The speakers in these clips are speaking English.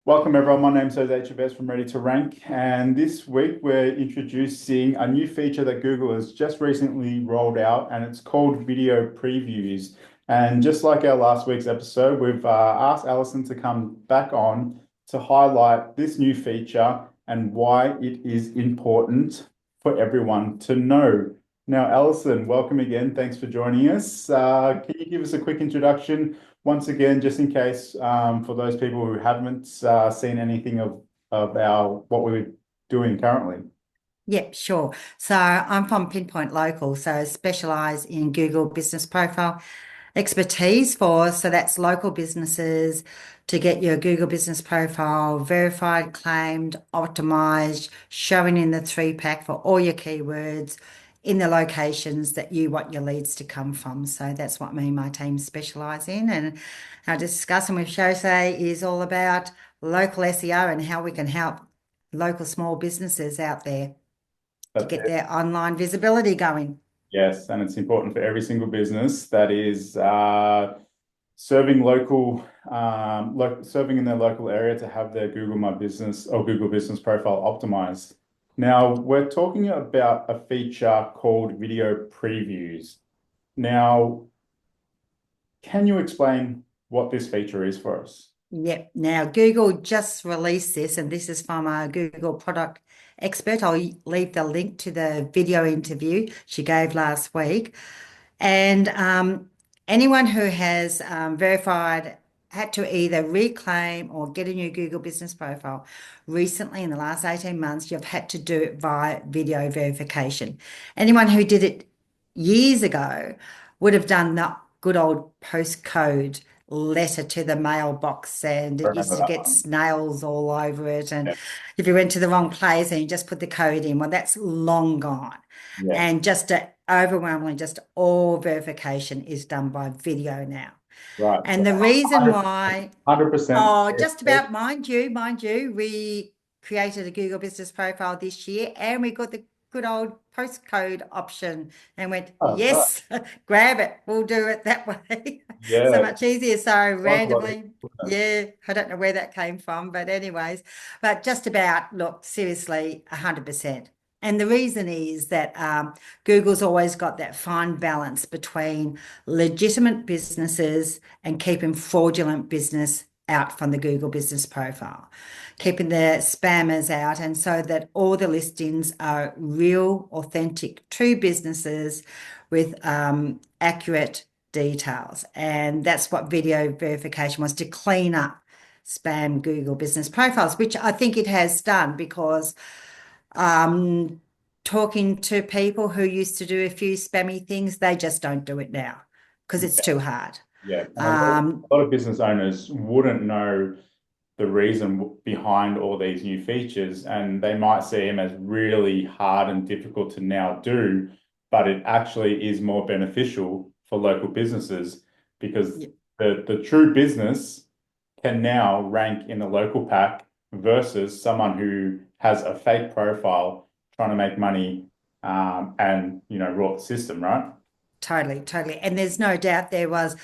Welcome everyone, my name's Jose Chavez from Ready to Rank, and this week we're introducing a new feature that Google has just recently rolled out, and it's called video previews. And just like our last week's episode, we've asked Alison to come back on to highlight this new feature and why it is important for everyone to know. Now, Alison, welcome again. Thanks for joining us. Can you give us a quick introduction once again, just in case, for those people who haven't seen anything of what we're doing currently? Yep, sure. So I'm from Pinpoint Local, so specialize in Google Business Profile expertise so that's local businesses to get your Google Business Profile verified, claimed, optimized, showing in the three pack for all your keywords in the locations that you want your leads to come from. So that's what me and my team specialize in. And our discussion with Jose is all about local SEO and how we can help local small businesses out there to That's get it. their online visibility going. Yes, and it's important for every single business that is serving serving in their local area to have their Google My Business or Google Business Profile optimized. Now, we're talking about a feature called video previews. Now, can you explain what this feature is for us? Yep. Now, Google just released this, and this is from a Google product expert. I'll leave the link to the video interview she gave last week. And anyone who has verified had to either reclaim or get a new Google Business Profile recently in the last 18 months, you've had to do it via video verification. Anyone who did it years ago would have done the good old postcode letter to the mailbox, and I it used remember to that get one. snails all over it. And Yeah. if you went to the wrong place and you just put the code in, well, that's long gone. Yes. And overwhelmingly, just all verification is done by video now. Right. So And the reason 100%, why, 100%. oh, just about, mind you, we created a Google Business Profile this year and we got the good old postcode option and went, Oh, right. yes, grab it. We'll do it that way. So Yeah. much easier. So Was a lot easier, randomly, wasn't it? yeah, I don't know where that came from, but anyways, but just about, look, seriously, 100%. And the reason is that Google's always got that fine balance between legitimate businesses and keeping fraudulent business out from the Google Business Profile, keeping the spammers out, and so that all the listings are real, authentic, true businesses with accurate details. And that's what video verification was, to clean up spam Google Business Profiles, which I think it has done because talking to people who used to do a few spammy things, they just don't do it now because it's too hard. Yeah. And Um, a lot of business owners wouldn't know the reason behind all these new features, and they might see them as really hard and difficult to now do, but it actually is more beneficial for local businesses because y- the true business can now rank in the local pack versus someone who has a fake profile trying to make money and rot the system, right? Totally, totally. And there's no doubt there was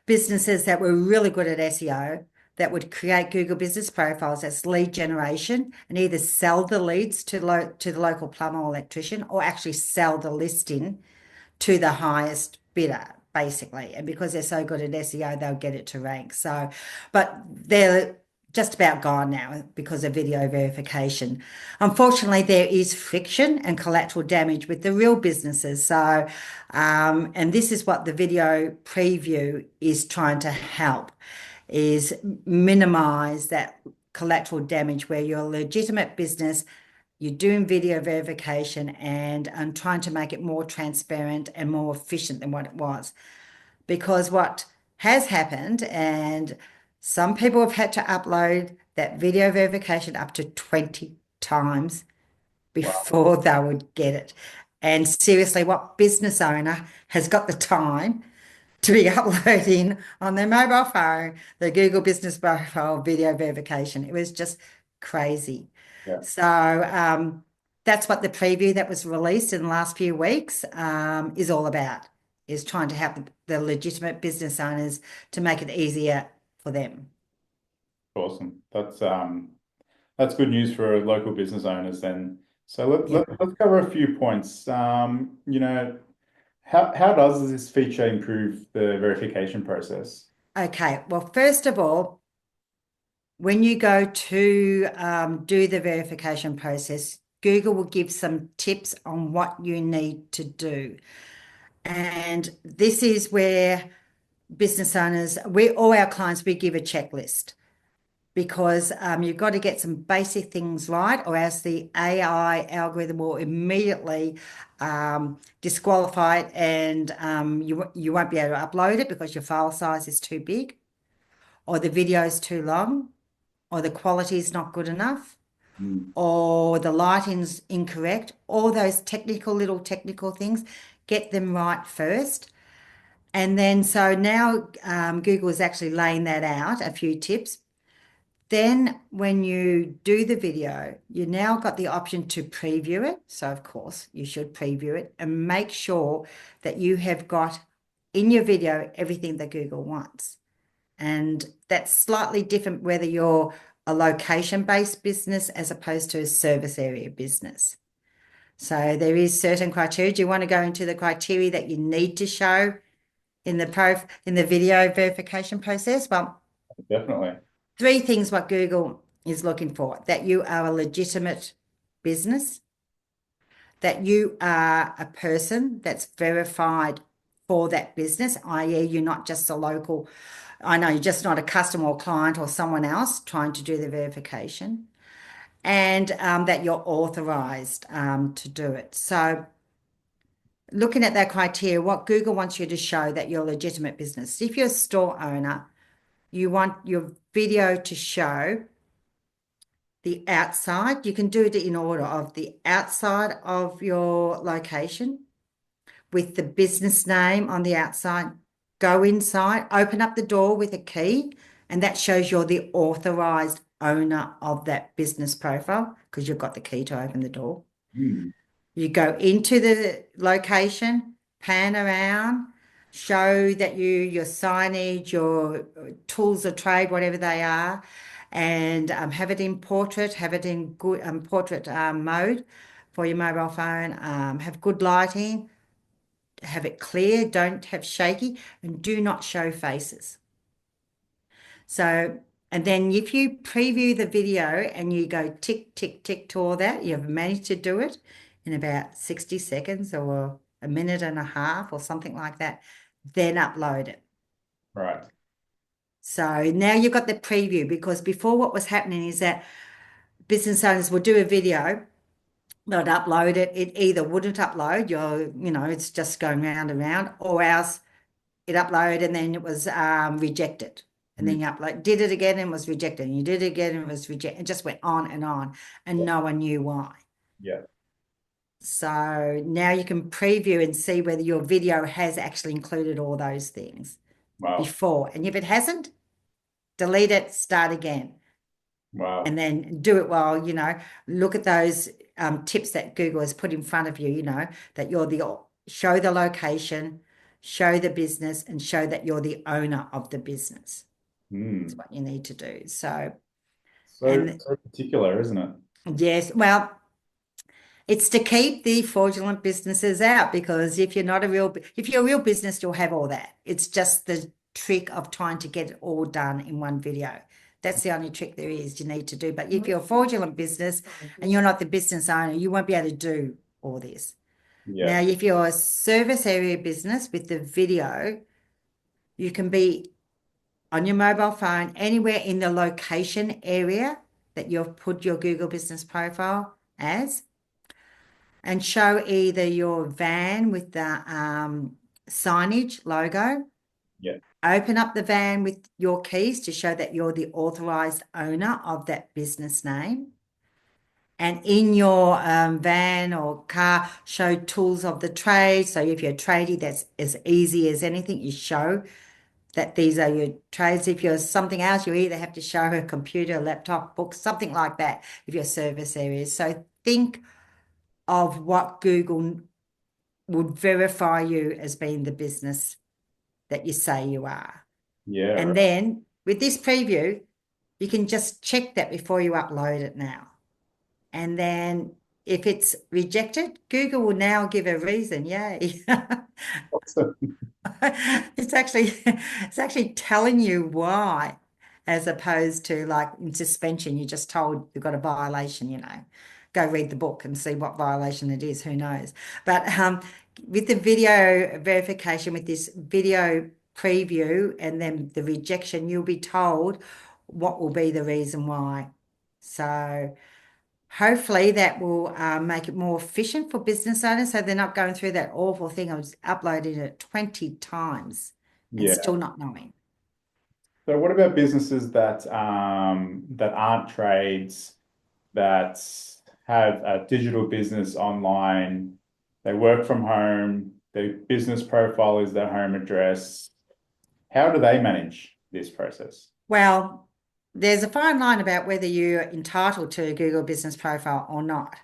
businesses that were really good at SEO that would create Google Business Profiles as lead generation and either sell the leads to the local plumber or electrician, or actually sell the listing to the highest bidder, basically. And because they're so good at SEO, they'll get it to rank. So, but they're just about gone now because of video verification. Unfortunately, there is friction and collateral damage with the real businesses. So, and this is what the video preview is trying to help, is minimize that collateral damage where you're a legitimate business, you're doing video verification, and I'm trying to make it more transparent and more efficient than what it was. Because what has happened, and some people have had to upload that video verification up to 20 times Wow. before they would get it. And seriously, what business owner has got the time to be uploading on their mobile phone the Google Business Profile video verification? It was just crazy. Yeah. So that's what the preview that was released in the last few weeks is all about, is trying to help the legitimate business owners to make it easier for them. Awesome. That's good news for local business owners then. So Yeah. let's cover a few points. How does this feature improve the verification process? Okay. Well, first of all, when you go to do the verification process, Google will give some tips on what you need to do. And this is where business owners, all our clients, we give a checklist because you've got to get some basic things right, or else the AI algorithm will immediately disqualify it, and you won't be able to upload it because your file size is too big, or the video is too long, or the quality is not good enough, Mm. or the lighting's incorrect. All those little technical things, get them right first. And then, so now Google is actually laying that out, a few tips. Then when you do the video, you now got the option to preview it. So of course you should preview it and make sure that you have got in your video everything that Google wants. And that's slightly different whether you're a location-based business as opposed to a service area business. So there is certain criteria. Do you want to go into the criteria that you need to show in the video verification process? Well, Definitely. three things what Google is looking for: that you are a legitimate business, that you are a person that's verified for that business, i.e., you're not just a local, I know you're just not a customer or client or someone else trying to do the verification, and that you're authorized to do it. So, looking at that criteria, what Google wants you to show that you're a legitimate business. If you're a store owner, you want your video to show the outside. You can do it in order of the outside of your location with the business name on the outside. Go inside, open up the door with a key, and that shows you're the authorized owner of that business profile because you've got the key to open the door. Mm. You go into the location, pan around, show that your signage, your tools of trade, whatever they are, and have it in portrait, have it in good portrait mode for your mobile phone, have good lighting, have it clear, don't have shaky, and do not show faces. So, and then if you preview the video and you go tick, tick, tick to all that, you've managed to do it in about 60 seconds or a minute and a half or something like that, then upload it. Right. So now you've got the preview, because before what was happening is that business owners would do a video, they'd upload it, it either wouldn't upload, it's just going round and round, or else it uploaded and then it was rejected. And Mm. then you upload, did it again and was rejected. And you did it again and it was rejected. It just went on, and no one knew why. Yeah. So now you can preview and see whether your video has actually included all those things Wow. before. And if it hasn't, delete it, start again. Wow. And then do it while, look at those tips that Google has put in front of you, that show the location, show the business, and show that you're the owner of the business. That's Mm. what you need to do. So, So and so particular, isn't it? yes, well, it's to keep the fraudulent businesses out, because if you're a real business, you'll have all that. It's just the trick of trying to get it all done in one video. That's the only trick there is you need to do. But if you're a fraudulent business and you're not the business owner, you won't be able to do all this. Yeah. Now, if you're a service area business with the video, you can be on your mobile phone anywhere in the location area that you've put your Google business profile as, and show either your van with the signage logo. Yeah. Open up the van with your keys to show that you're the authorized owner of that business name. And in your van or car, show tools of the trade. So if you're a tradie, that's as easy as anything. You show that these are your trades. If you're something else, you either have to show a computer, a laptop, book, something like that if you're service areas. So think of what Google would verify you as being the business that you say you are. Yeah. And Right. then with this preview, you can just check that before you upload it now. And then if it's rejected, Google will now give a reason. Yay. Awesome. It's actually telling you why, as opposed to like in suspension, you're just told you've got a violation. Go read the book and see what violation it is, who knows. But with the video verification, with this video preview and then the rejection, you'll be told what will be the reason why. So hopefully that will make it more efficient for business owners so they're not going through that awful thing of uploading it 20 times and Yeah. still not knowing. So what about businesses that aren't trades, that have a digital business online, they work from home, their business profile is their home address. How do they manage this process? Well, there's a fine line about whether you're entitled to a Google Business Profile or not.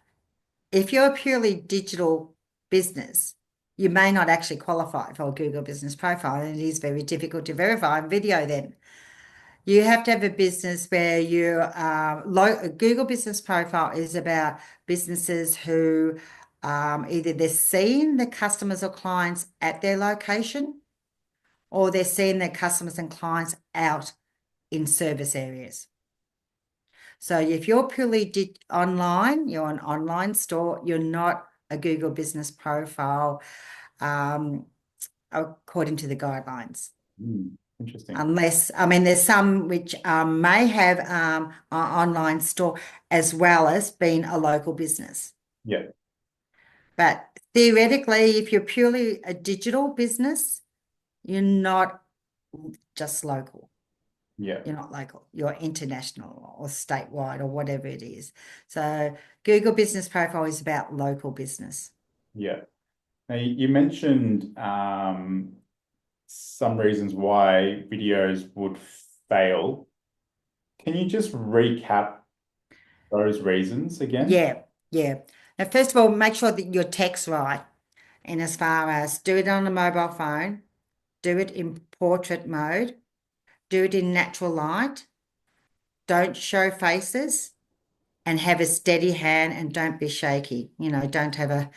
If you're a purely digital business, you may not actually qualify for a Google Business Profile, and it is very difficult to verify in video then. You have to have a business where a Google Business Profile is about businesses who either they're seeing the customers or clients at their location, or they're seeing their customers and clients out in service areas. So if you're purely online, you're an online store, you're not a Google Business Profile according to the guidelines. Interesting. Unless, I mean, there's some which may have an online store as well as being a local business. Yeah. But theoretically, if you're purely a digital business, you're not just local. Yeah. You're not local. You're international or statewide or whatever it is. So Google Business Profile is about local business. Yeah. Now you mentioned some reasons why videos would fail. Can you just recap those reasons again? Yeah, yeah. Now, first of all, make sure that your tech's right. And as far as do it on a mobile phone, do it in portrait mode, do it in natural light, don't show faces, and have a steady hand and don't be shaky. Don't have a,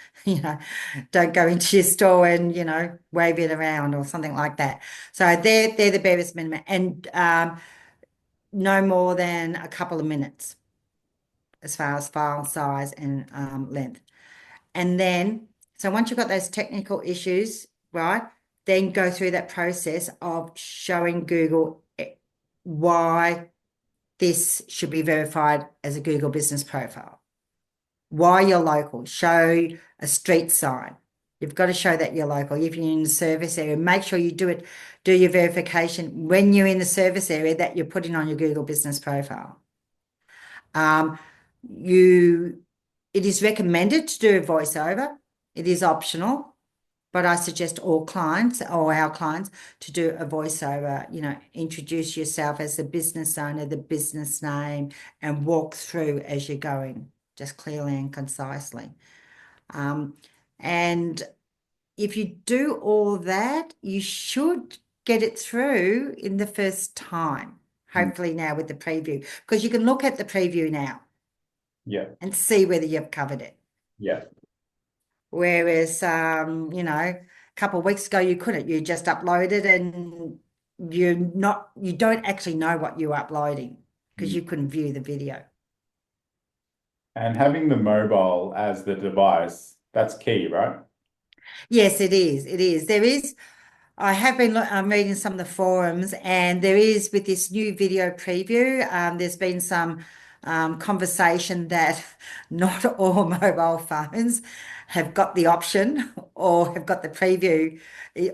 don't go into your store and, wave it around or something like that. So they're the barest minimum, and no more than a couple of minutes as far as file size and length. And then, so once you've got those technical issues, right, then go through that process of showing Google why this should be verified as a Google Business Profile. Why you're local. Show a street sign. You've got to show that you're local. If you're in the service area, make sure you do your verification when you're in the service area that you're putting on your Google Business Profile. It is recommended to do a voiceover. It is optional, but I suggest all clients or our clients to do a voiceover, introduce yourself as the business owner, the business name, and walk through as you're going, just clearly and concisely. And if you do all that, you should get it through in the first time, hopefully now with the preview, because you can look at the preview now. Yeah. And see whether you've covered it. Yeah. Whereas, a couple of weeks ago, you couldn't. You just uploaded and you don't actually know what you're uploading because you couldn't view the video. And having the mobile as the device, that's key, right? Yes, it is. It is. I have been reading some of the forums, and there is, with this new video preview, there's been some conversation that not all mobile phones have got the option or have got the preview,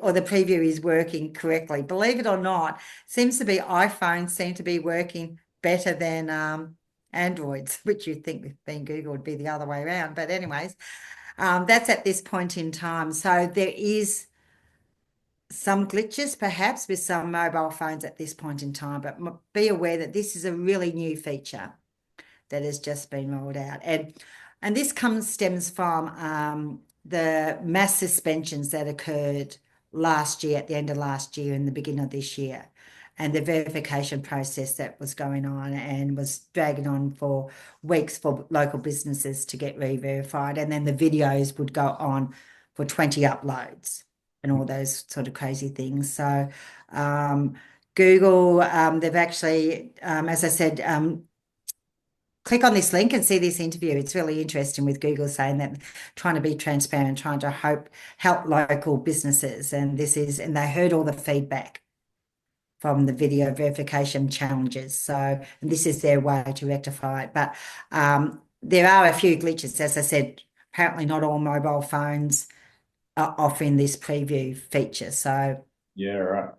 or the preview is working correctly. Believe it or not, seems to be iPhones seem to be working better than Androids, which you'd think with being Google would be the other way around. But anyways, that's at this point in time. So there is some glitches perhaps with some mobile phones at this point in time, but be aware that this is a really new feature that has just been rolled out. And this stems from the mass suspensions that occurred last year, at the end of last year and the beginning of this year. and the verification process that was going on and was dragging on for weeks for local businesses to get re-verified. And then the videos would go on for 20 uploads and all those sort of crazy things. So Google, they've actually, as I said, click on this link and see this interview. It's really interesting with Google saying that trying to be transparent, trying to help local businesses. And they heard all the feedback from the video verification challenges. So, and this is their way to rectify it. But there are a few glitches. As I said, apparently not all mobile phones are offering this preview feature. So Yeah, right.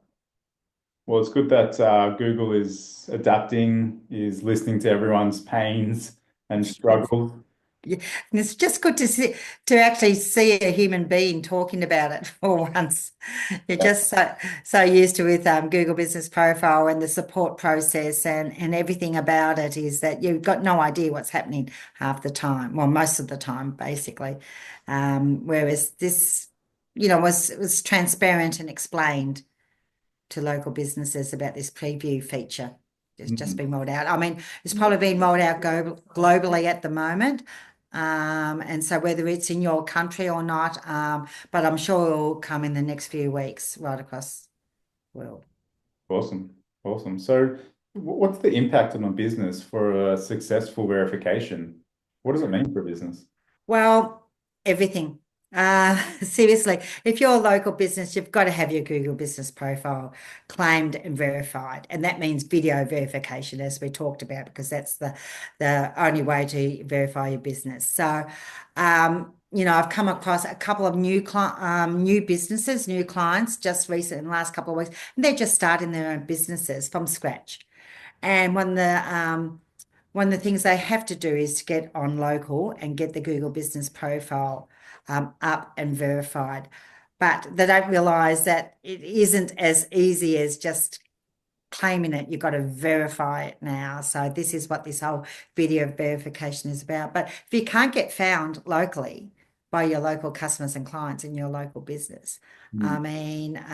Well, it's good that Google is adapting, is listening to everyone's pains and struggles. yeah, and it's just good to actually see a human being talking about it for once. You're just so used to with Google Business Profile and the support process and everything about it is that you've got no idea what's happening half the time, well, most of the time, basically. Whereas this, was transparent and explained to local businesses about this preview feature. It's just been rolled out. I mean, it's probably been rolled out globally at the moment. And so whether it's in your country or not, but I'm sure it will come in the next few weeks right across the world. Awesome. Awesome. So what's the impact on a business for a successful verification? What does it mean for a business? Well, everything. Seriously, if you're a local business, you've got to have your Google Business Profile claimed and verified. And that means video verification, as we talked about, because that's the only way to verify your business. So, I've come across a couple of new businesses, new clients just recently in the last couple of weeks, and they're just starting their own businesses from scratch. And one of the things they have to do is to get on local and get the Google Business Profile up and verified. But they don't realize that it isn't as easy as just claiming it. You've got to verify it now. So this is what this whole video verification is about. But if you can't get found locally by your local customers and clients in your local business, I mean,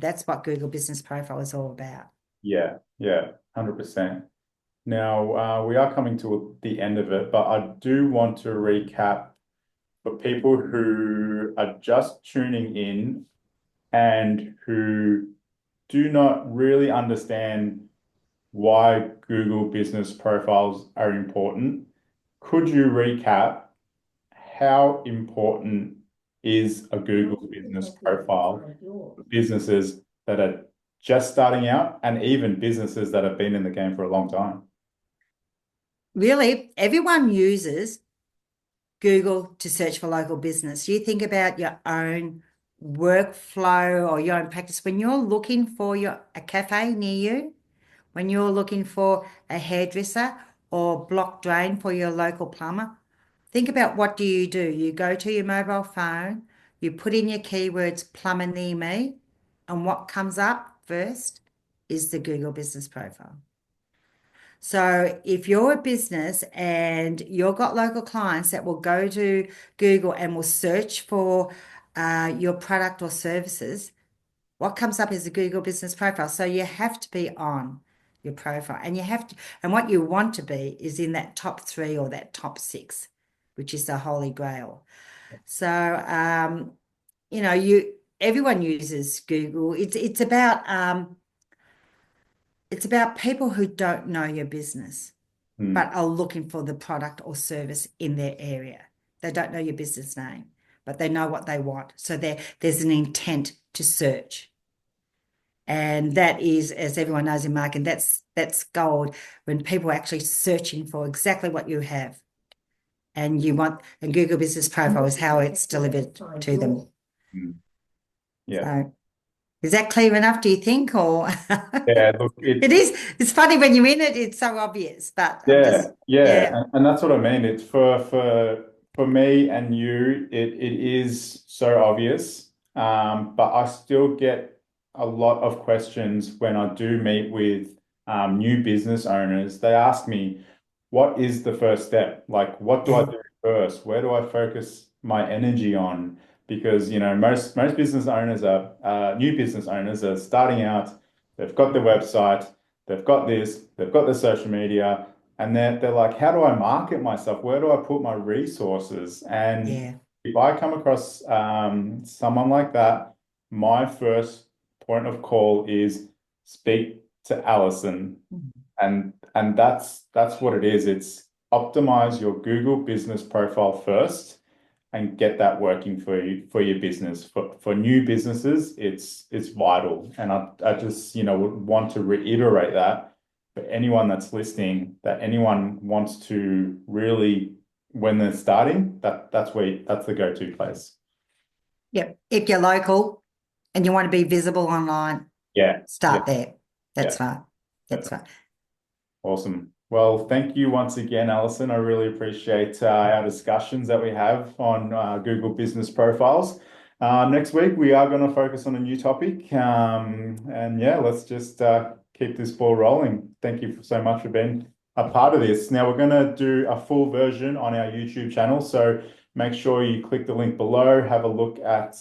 that's what Google Business Profile is all about. Yeah, yeah, 100%. Now, we are coming to the end of it, but I do want to recap for people who are just tuning in and who do not really understand why Google business profiles are important. Could you recap how important is a Google business profile for businesses that are just starting out and even businesses that have been in the game for a long time? Really, everyone uses Google to search for local business. You think about your own workflow or your own practice. When you're looking for a cafe near you, when you're looking for a hairdresser or block drain for your local plumber, think about what do. You go to your mobile phone, you put in your keywords plumber near me, and what comes up first is the Google Business Profile. So if you're a business and you've got local clients that will go to Google and will search for your product or services, what comes up is the Google Business Profile. So you have to be on your profile and and what you want to be is in that top 3 or that top 6, which is the holy grail. So, everyone uses Google. It's about people who don't know your business, but are looking for the product or service in their area. They don't know your business name, but they know what they want. So there's an intent to search. And that is, as everyone knows in marketing, that's gold when people are actually searching for exactly what you have. And Google Business Profile is how it's delivered to them. Yeah. So is that clear enough, do you think? Or Yeah, look, it is. It's funny when you're in it, it's so obvious, but yeah, and that's what I mean. It's for me and you, it is so obvious. But I still get a lot of questions when I do meet with new business owners. They ask me, what is the first step? Like, what do I do first? Where do I focus my energy on? Because most business owners are new business owners are starting out. they've got the website, they've got this, they've got the social media, and they're like, how do I market myself? Where do I put my resources? And Yeah. if I come across someone like that, my first point of call is speak to Alison, and that's what it is. It's optimize your Google business profile first and get that working for you for your business. For new businesses, it's vital. And I just, would want to reiterate that for anyone that's listening, that anyone wants to really, when they're starting, that's the go-to place. Yep. If you're local and you want to be visible online, Yeah, yeah, start there. yeah. That's right. That's Perfect. right. Awesome. Well, thank you once again, Alison. I really appreciate our discussions that we have on Google Business Profiles. Next week, we are going to focus on a new topic. And yeah, let's just keep this ball rolling. Thank you so much for being a part of this. Now, we're going to do a full version on our YouTube channel. So make sure you click the link below, have a look at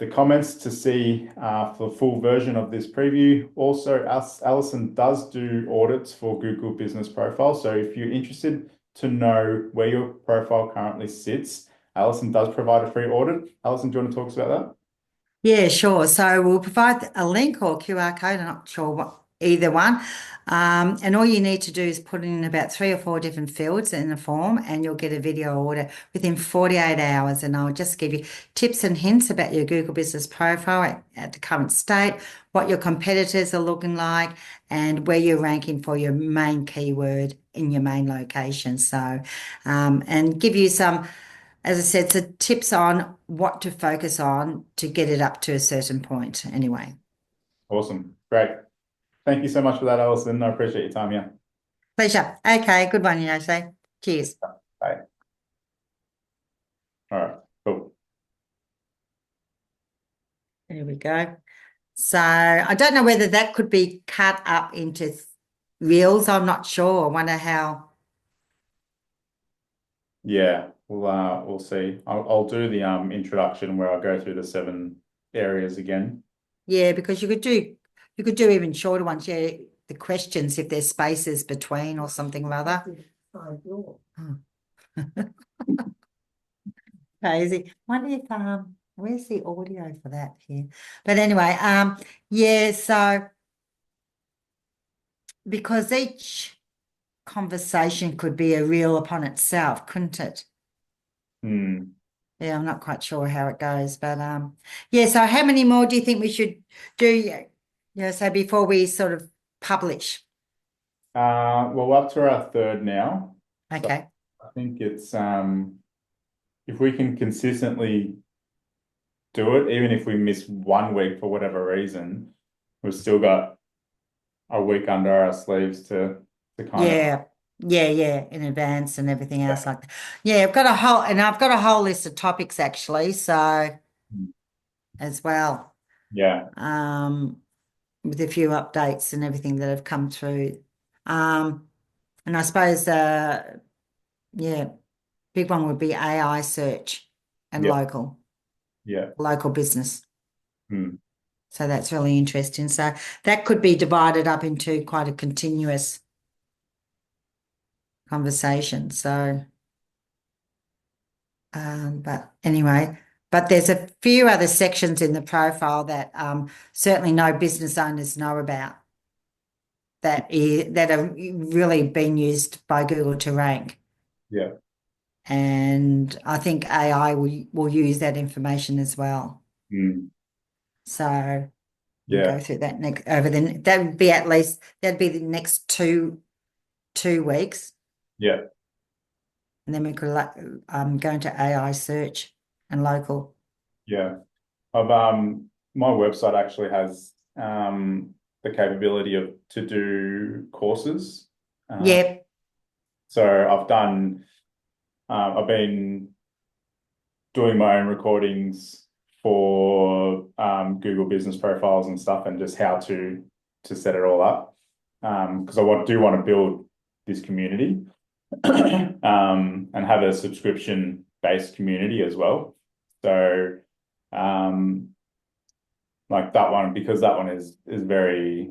the comments to see for the full version of this preview. Also, Alison does do audits for Google Business Profile. So if you're interested to know where your profile currently sits, Alison does provide a free audit. Alison, do you want to talk about that? Yeah, sure. So we'll provide a link or QR code. I'm not sure what either one. And all you need to do is put in about 3 or 4 different fields in the form, and you'll get a video audit within 48 hours. And I'll just give you tips and hints about your Google Business Profile at the current state, what your competitors are looking like, and where you're ranking for your main keyword in your main location. So, and give you some, as I said, so tips on what to focus on to get it up to a certain point anyway. Awesome. Great. Thank you so much for that, Alison. I appreciate your time. Yeah. Pleasure. Okay, good one, Yosei. Cheers. Bye. All right. Cool. There we go. So I don't know whether that could be cut up into reels. I'm not sure. I wonder how. Yeah, we'll see. I'll do the introduction where I'll go through the 7 areas again. Yeah, because you could do even shorter ones. Yeah, the questions if there's spaces between or something or other. Oh. Crazy. Wonder if where's the audio for that here? But anyway, yeah, so because each conversation could be a reel upon itself, couldn't it? Hmm. Yeah, I'm not quite sure how it goes, but yeah, so how many more do you think we should do? Yeah, so before we sort of publish. Well, we're up to our 3rd now. So Okay. I think it's if we can consistently do it, even if we miss 1 week for whatever reason, we've still got a week under our sleeves to kind of Yeah. Yeah, in advance and everything else like that. Yeah, I've got a whole list of topics actually, so as well. yeah, With a few updates and everything that have come through. And I suppose yeah, big one would be AI search and yeah, yeah. local business. Hmm. So that's really interesting. So that could be divided up into quite a continuous conversation. So, but anyway, but there's a few other sections in the profile that certainly no business owners know about that are really being used by Google to rank. Yeah. And I think AI will use that information as well. Hmm. So we'll Yeah. go through that next over the that would be at least that'd be the next two weeks, Yeah. and then we could go into AI search and local. Yeah. I've my website actually has the capability of to do courses. Uh, Yep, so I've been doing my own recordings for Google Business Profiles and stuff, and just how to set it all up. Because do want to build this community and have a subscription based community as well. So like that one, because that one is very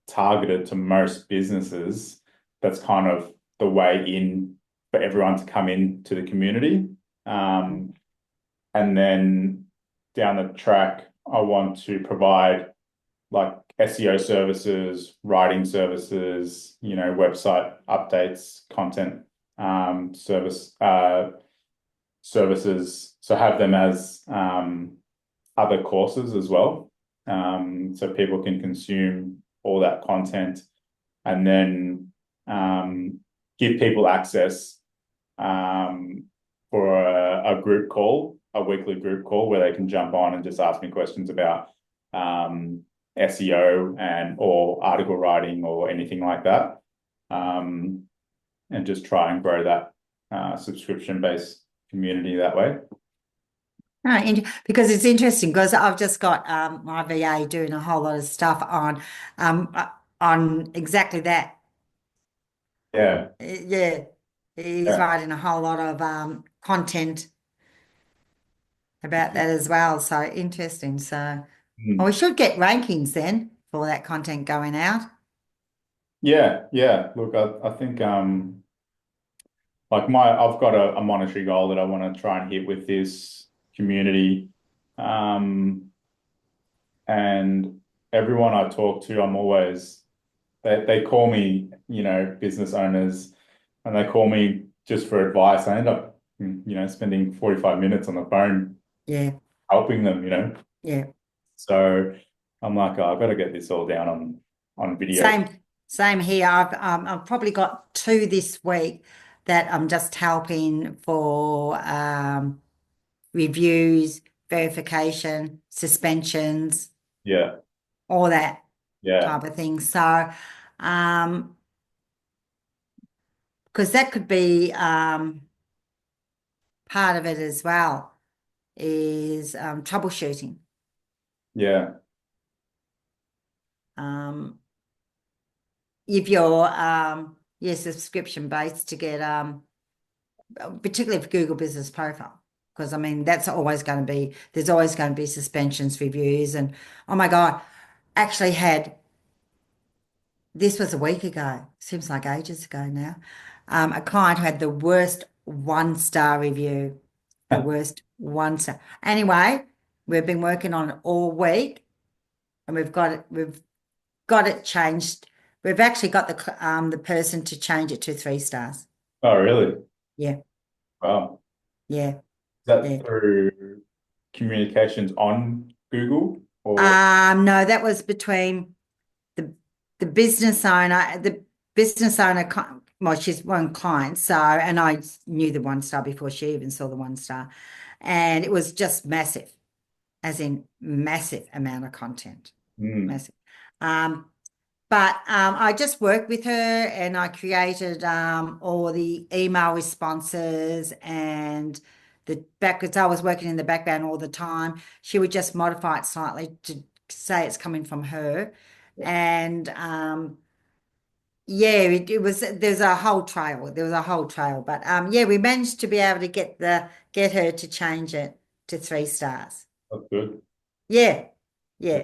targeted to most businesses. That's kind of the way in for everyone to come into the community. And then down the track, I want to provide like SEO services, writing services, website updates, content services. So have them as other courses as well. So people can consume all that content, and then give people access for a group call, a weekly group call where they can jump on and just ask me questions about SEO or article writing or anything like that, and just try and grow that subscription-based community that way. Right, because it's interesting because I've just got my VA doing a whole lot of stuff on exactly that. Yeah, Yeah, he's yeah. writing a whole lot of content about that as well. So interesting. So, well, we should get rankings then for that content going out. Yeah, yeah. Look, I think like I've got a monetary goal that I want to try and hit with this community. And everyone I talk to, I'm always they call me, business owners, and they call me just for advice. I end up, spending 45 minutes on the phone Yeah, helping them. yeah. So I'm like, oh, I've got to get this all down on video. Same here. I've probably got two this week that I'm just helping for reviews, verification, suspensions, Yeah, all that yeah, type of thing. So, because that could be part of it as well, is troubleshooting. yeah. Um, if you're subscription based to get particularly for Google Business Profile, because I mean that's always going to be there's always going to be suspensions, reviews, and oh my God, actually had this was a week ago, seems like ages ago now. A client who had the worst 1-star review, the worst 1-star. Anyway, we've been working on it all week, and we've got it changed. We've actually got the person to change it to 3 stars. Oh, really? Yeah, Wow. yeah, Is that yeah. through communications on Google or? No, that was between the the business owner, the business owner. Well, she's one client, so and I knew the 1-star before she even saw the 1-star, and it was just massive, as in massive amount of content, Mm, massive. But I just worked with her and I created all the email responses and the backwards. I was working in the background all the time. She would just modify it slightly to say it's coming from her. And yeah, it was there's a whole trail. There was a whole trail. But yeah, we managed to be able to get her to change it to 3 stars. that's good. Yeah, yeah,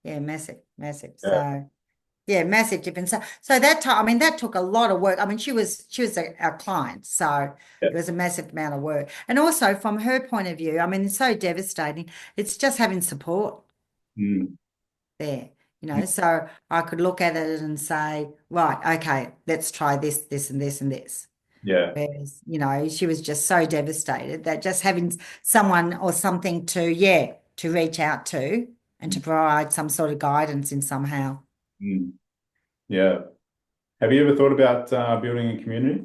yeah, massive, massive. Yeah, So yeah, massive difference. So that time, I mean, that took a lot of work. I mean, she was our client, so yeah. it was a massive amount of work. And also from her point of view, I mean, it's so devastating. It's just having support Mm, there, mm, so I could look at it and say, right, okay, let's try this, this, and this, and this. yeah. Whereas, she was just so devastated that just having someone or something to reach out to and to provide some sort of guidance in somehow. Mm, yeah. Have you ever thought about building a community?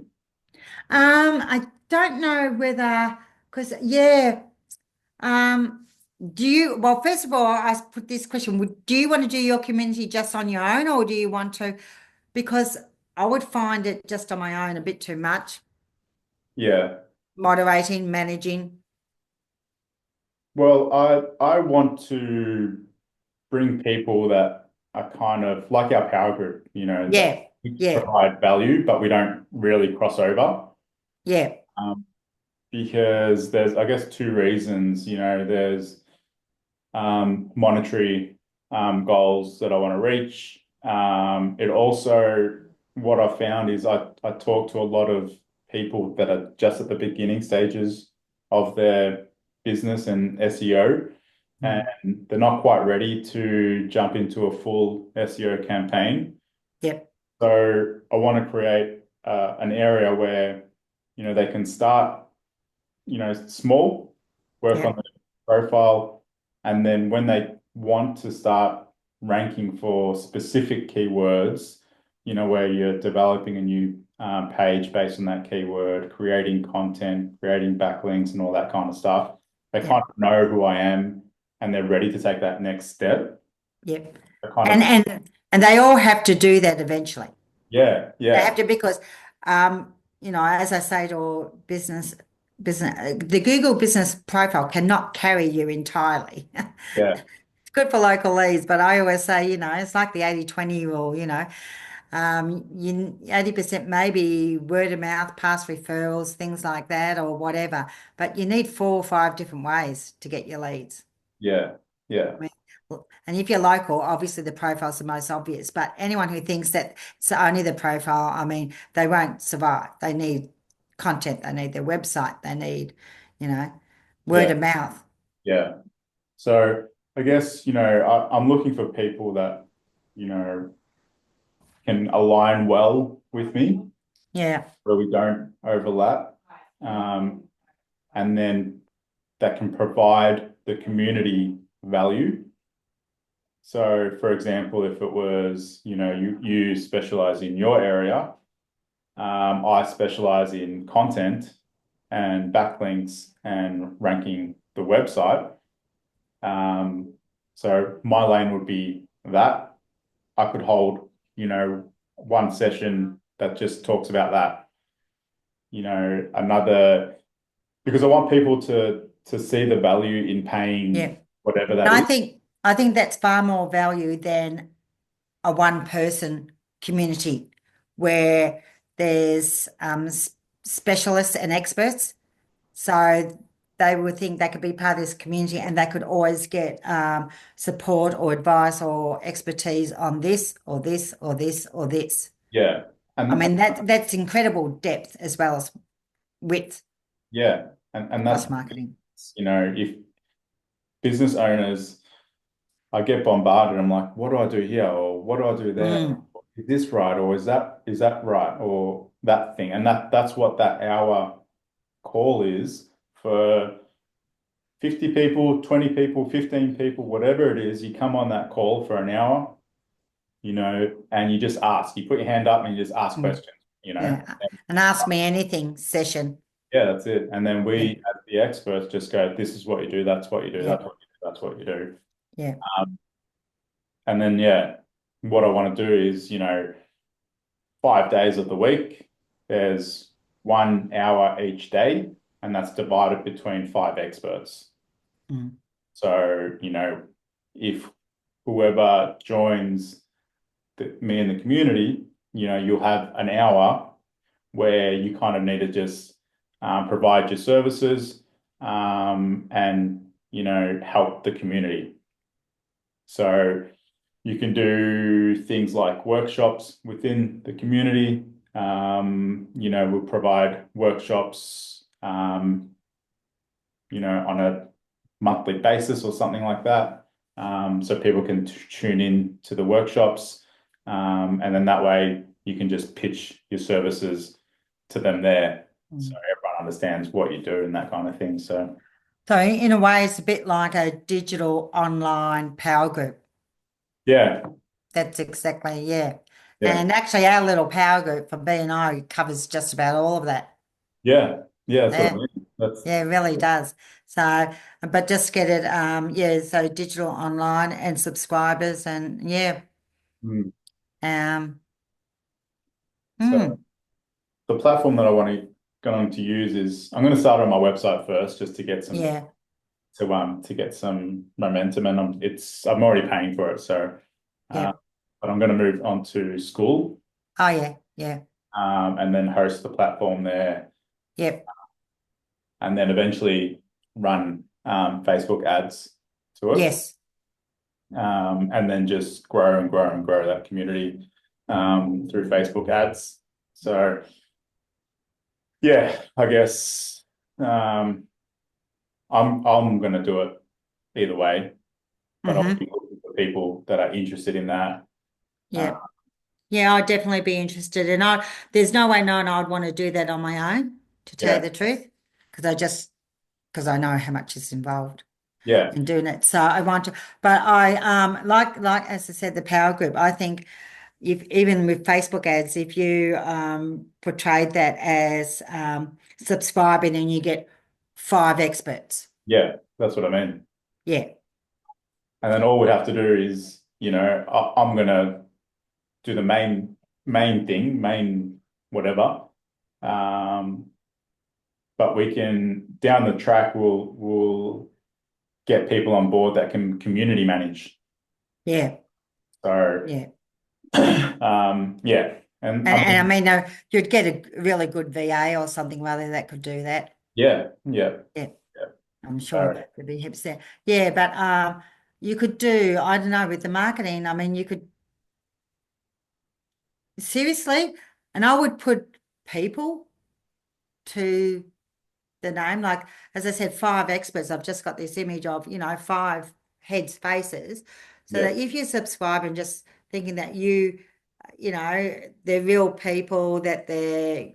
I don't know whether, because um, well, first of all, I put this question, do you want to do your community just on your own or do you want to, because I would find it just on my own a bit too much, Yeah. moderating, managing. Well, I want to bring people that are kind of like our power group, that Yeah, we yeah, provide value, but we don't really cross over. yeah, Because there's, I guess, two reasons. There's monetary goals that I want to reach. It also, what I found is I talk to a lot of people that are just at the beginning stages of their business and SEO, and they're not quite ready to jump into a full SEO campaign. Yep. So I want to create an area where, they can start, small, work on Yep. the profile, and then when they want to start ranking for specific keywords, where you're developing a new page based on that keyword, creating content, creating backlinks, and all that kind of stuff, they kind Yep. of know who I am and they're ready to take that next step. Yep. They're kind And of, and they all have to do that eventually. yeah, They yeah, have to because as I say to business, the Google business profile cannot carry you entirely. yeah, It's good for local leads, but I always say, it's like the 80-20 rule, 80% maybe word of mouth, past referrals, things like that, or whatever. But you need 4 or 5 different ways to get your leads. yeah, yeah, I mean, and if you're local, obviously the profile's the most obvious, but anyone who thinks that it's only the profile, I mean, they won't survive. They need content, they need their website, they need, you know, word yeah, of mouth. yeah. So I guess, I'm looking for people that, you know, can align well with me, Yeah, where we don't overlap, um, and then that can provide the community value. So, for example, if it was, you specialize in your area, I specialize in content and backlinks and ranking the website. So my lane would be that. I could hold, one session that just talks about that. Another, because I want people to see the value in yeah. paying whatever And that I is. think I think that's far more value than a one person community where there's specialists and experts. So they would think they could be part of this community and they could always get support or advice or expertise on this or this or this or this. Yeah. I And mean, that's incredible depth as well as width yeah. And that's, across marketing. if business owners, I get bombarded. I'm like, what do I do here? Or what do I do there? Mm, Is this right? Or is that right? Or that thing? And that's what that hour call is for 50 people, 20 people, 15 people, whatever it is. You come on that call for an hour, and you just ask. You put your hand up and you just ask mm, questions. yeah. And ask me anything session. Yeah, that's it. And then Yeah, we, as the experts, just go, this is what you do, that's what you do, yeah, that's what you do, that's what you do. yeah. And then, yeah, what I want to do is, 5 days of the week, there's 1 hour each day, and that's divided between 5 experts. Mm, So, if whoever joins me in the community, you'll have an hour where you kind of need to just provide your services and help the community. So you can do things like workshops within the community. We'll provide workshops, on a monthly basis or something like that. So people can tune in to the workshops. And then that way you can just pitch your services to them there. So mm. everyone understands what you do and that kind of thing. So So in a way, it's a bit like a digital online power group. yeah, That's exactly, yeah. yeah, And actually, our little power group for B&I covers just about all of that. yeah, yeah, that's what I Yeah, mean. That's yeah, it really does. So, but just get it, yeah, so digital online and subscribers and yeah, mm. um, So mm, the platform that going to use is I'm going to start on my website first just to get some yeah, to get some momentum, and I'm already paying for it. So uh, yep. but I'm going to move on to school, Oh, yeah, yeah, and then host the platform there, yep. and then eventually run Facebook ads to it. Yes. And then just grow and grow and grow that community through Facebook ads. So yeah, I guess I'm going to do it either way, but I'll be looking for people that are interested in that. Yeah. Yeah, I'd definitely be interested. And there's no way known I'd want to do that on my own, to tell you the truth, because I know how much is involved Yeah, in doing it. So I want to, but I like as I said, the power group. I think if even with Facebook ads, if you portrayed that as subscribing and you get 5 experts. yeah, that's what I mean. Yeah. And then all we have to do is, I'm going to do the main thing, main whatever. But we can, down the track, we'll get people on board that can community manage. Yeah. So Yeah. yeah. And I mean, you'd get a really good VA or something rather that could do that. Yeah. Yeah. I'm sure there'd be heaps there. Yeah, but you could do, I don't know, with the marketing, I mean, you could seriously, and I would put people to the name, like as I said, 5 experts. I've just got this image of, 5 heads, faces, so that if you subscribe and just thinking that they're real people, that they're,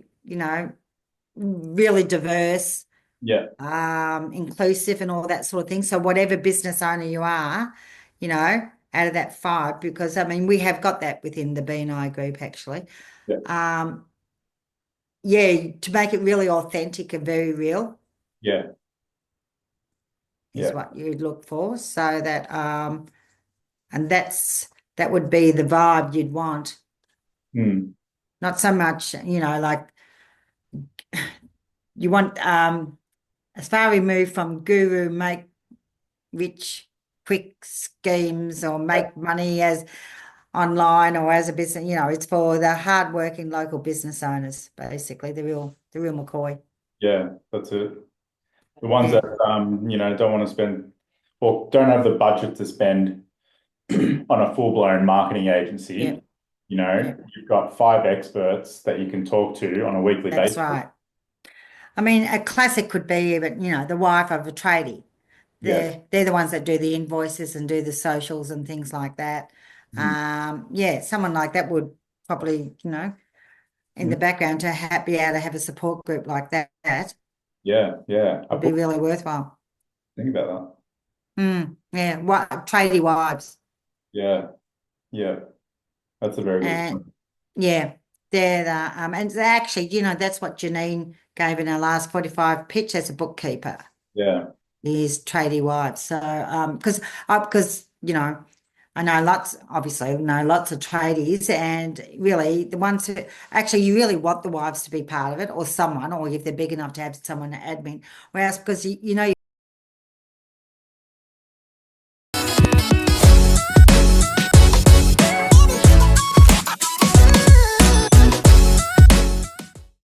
really diverse, inclusive and all that sort of thing. So whatever business owner you are, out of that 5, because I mean, we have got that within the B&I group actually. To make it really authentic and very real. Is what you'd look for. So that and that would be the vibe you'd want. Not so much, like you want as far removed from guru make rich quick schemes or make money as online or as a business, it's for the hardworking local business owners, basically, the real McCoy. Yeah, that's it. The ones that don't want to spend or don't have the budget to spend on a full-blown marketing agency. You've got 5 experts that you can talk to on a weekly basis. That's right. I mean, a classic could be even, the wife of a tradie. They're the ones that do the invoices and do the socials and things like that. Someone like that would probably, in the background to be able to have a support group like that. Yeah. Would be really worthwhile. Think about that. Tradie wives. Yeah. That's a very good point. Yeah, they're and actually, that's what Janine gave in her last 45 pitch as a bookkeeper. Yeah. Is tradie wives. So, because I know lots of tradies, and really the ones who actually you really want the wives to be part of it, or someone, or if they're big enough to have someone admin. Whereas because